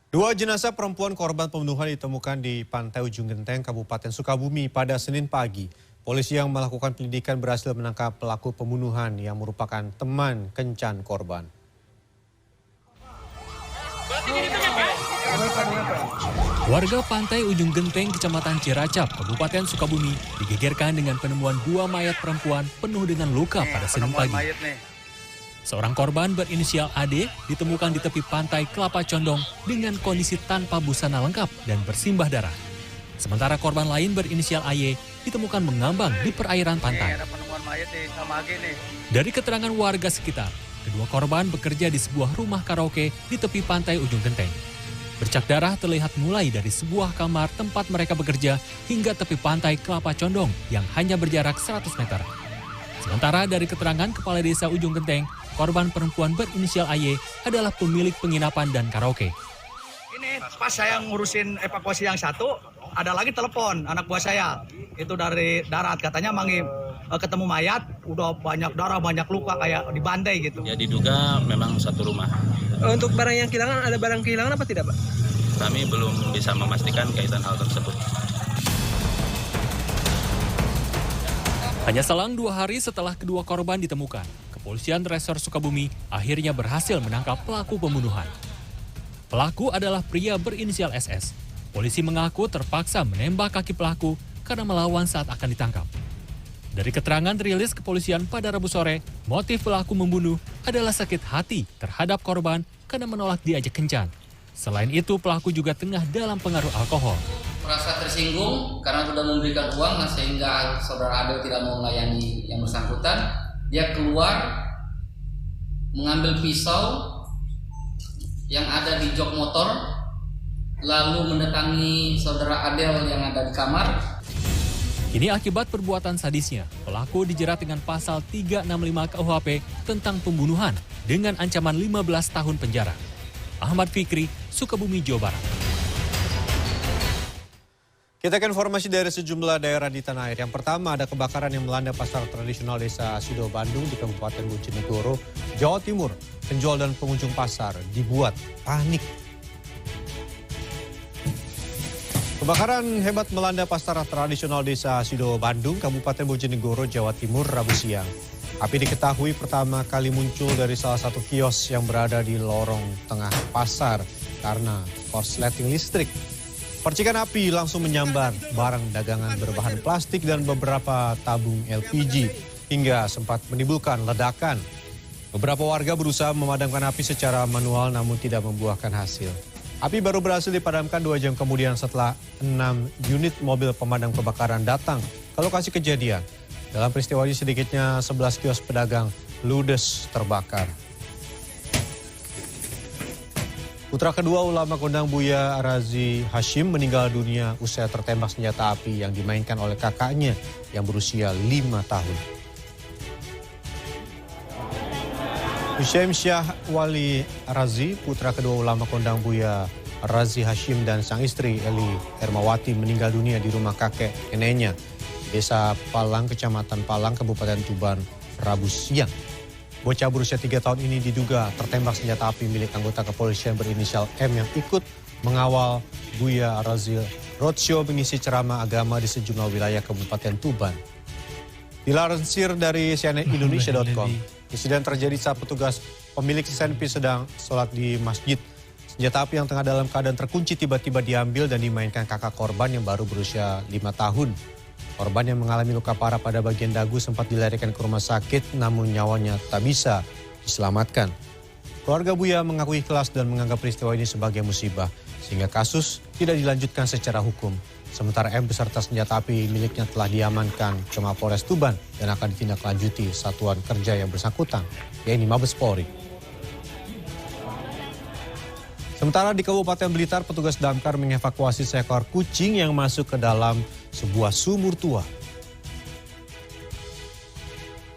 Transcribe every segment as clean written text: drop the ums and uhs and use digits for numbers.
Dua jenazah perempuan korban pembunuhan ditemukan di Pantai Ujung Genteng, Kabupaten Sukabumi pada Senin pagi. Polisi yang melakukan penyelidikan berhasil menangkap pelaku pembunuhan yang merupakan teman kencan korban. Warga Pantai Ujung Genteng, Kecamatan Ciracap, Kabupaten Sukabumi, digegerkan dengan penemuan dua mayat perempuan penuh dengan luka pada Senin pagi. Seorang korban berinisial AD ditemukan di tepi pantai Kelapa Condong dengan kondisi tanpa busana lengkap dan bersimbah darah. Sementara korban lain berinisial AY ditemukan mengambang di perairan pantai. Dari keterangan warga sekitar, kedua korban bekerja di sebuah rumah karaoke di tepi pantai Ujung Genteng. Bercak darah terlihat mulai dari sebuah kamar tempat mereka bekerja hingga tepi pantai Kelapa Condong yang hanya berjarak 100 meter. Sementara dari keterangan Kepala Desa Ujung Genteng, korban perempuan berinisial AY adalah pemilik penginapan dan karaoke. Ini pas saya ngurusin evakuasi yang satu, ada lagi telepon anak buah saya. Itu dari darat, katanya ketemu mayat, udah banyak darah, banyak luka kayak di bandai gitu. Ya diduga memang satu rumah. Untuk barang yang kehilangan, ada barang kehilangan apa tidak, Pak? Kami belum bisa memastikan kaitan hal tersebut. Hanya selang 2 hari setelah kedua korban ditemukan, Kepolisian Resor Sukabumi akhirnya berhasil menangkap pelaku pembunuhan. Pelaku adalah pria berinisial SS. Polisi mengaku terpaksa menembak kaki pelaku karena melawan saat akan ditangkap. Dari keterangan rilis kepolisian pada Rabu sore, motif pelaku membunuh adalah sakit hati terhadap korban karena menolak diajak kencan. Selain itu, pelaku juga tengah dalam pengaruh alkohol. Merasa tersinggung karena sudah memberikan uang sehingga saudara Adel tidak mau melayani yang bersangkutan. Dia keluar mengambil pisau yang ada di jok motor lalu mendatangi saudara Adel yang ada di kamar. Ini akibat perbuatan sadisnya, pelaku dijerat dengan pasal 365 KUHP tentang pembunuhan dengan ancaman 15 tahun penjara. Ahmad Fikri, Sukabumi, Jawa Barat. Kita ke informasi dari sejumlah daerah di tanah air. Yang pertama, ada kebakaran yang melanda pasar tradisional Desa Sido Bandung di Kabupaten Bojonegoro, Jawa Timur. Penjual dan pengunjung pasar dibuat panik. Kebakaran hebat melanda pasar tradisional Desa Sido Bandung, Kabupaten Bojonegoro, Jawa Timur, Rabu siang. Api diketahui pertama kali muncul dari salah satu kios yang berada di lorong tengah pasar karena korsleting listrik. Percikan api langsung menyambar barang dagangan berbahan plastik dan beberapa tabung LPG hingga sempat menimbulkan ledakan. Beberapa warga berusaha memadamkan api secara manual namun tidak membuahkan hasil. Api baru berhasil dipadamkan 2 jam kemudian setelah 6 unit mobil pemadam kebakaran datang ke lokasi kejadian. Dalam peristiwa ini sedikitnya 11 kios pedagang ludes terbakar. Putra kedua ulama kondang Buya Razi Hashim meninggal dunia usai tertembak senjata api yang dimainkan oleh kakaknya yang berusia 5 tahun. Hussein Syah Wali Razi, putra kedua ulama kondang Buya Razi Hashim dan sang istri Eli Hermawati meninggal dunia di rumah kakek neneknya, Desa Palang, Kecamatan Palang, Kabupaten Tuban, Rabu siang. Bocah berusia 3 tahun ini diduga tertembak senjata api milik anggota kepolisian berinisial M yang ikut mengawal Buya Razi roadshow mengisi ceramah agama di sejumlah wilayah Kabupaten Tuban. Dilansir dari cnnindonesia.com, insiden terjadi saat petugas pemilik senpi sedang sholat di masjid. Senjata api yang tengah dalam keadaan terkunci tiba-tiba diambil dan dimainkan kakak korban yang baru berusia 5 tahun. Korban yang mengalami luka parah pada bagian dagu sempat dilarikan ke rumah sakit namun nyawanya tak bisa diselamatkan. Keluarga Buya mengakui ikhlas dan menganggap peristiwa ini sebagai musibah sehingga kasus tidak dilanjutkan secara hukum. Sementara M beserta senjata api miliknya telah diamankan ke Mapolres Tuban dan akan ditindaklanjuti satuan kerja yang bersangkutan, yaitu Mabes Polri. Sementara di Kabupaten Blitar, petugas damkar mengevakuasi seekor kucing yang masuk ke dalam sebuah sumur tua.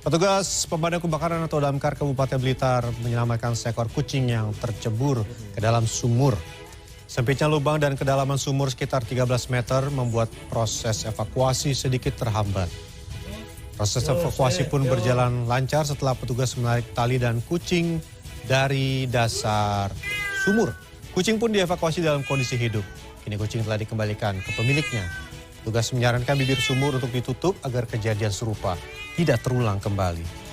Petugas pemadam kebakaran atau damkar Kabupaten Blitar menyelamatkan seekor kucing yang tercebur ke dalam sumur. Sempitnya lubang dan kedalaman sumur sekitar 13 meter membuat proses evakuasi sedikit terhambat. Proses evakuasi pun berjalan lancar setelah petugas menarik tali dan kucing dari dasar sumur. Kucing pun dievakuasi dalam kondisi hidup. Kini kucing telah dikembalikan ke pemiliknya. Tugas menyarankan bibir sumur untuk ditutup agar kejadian serupa tidak terulang kembali.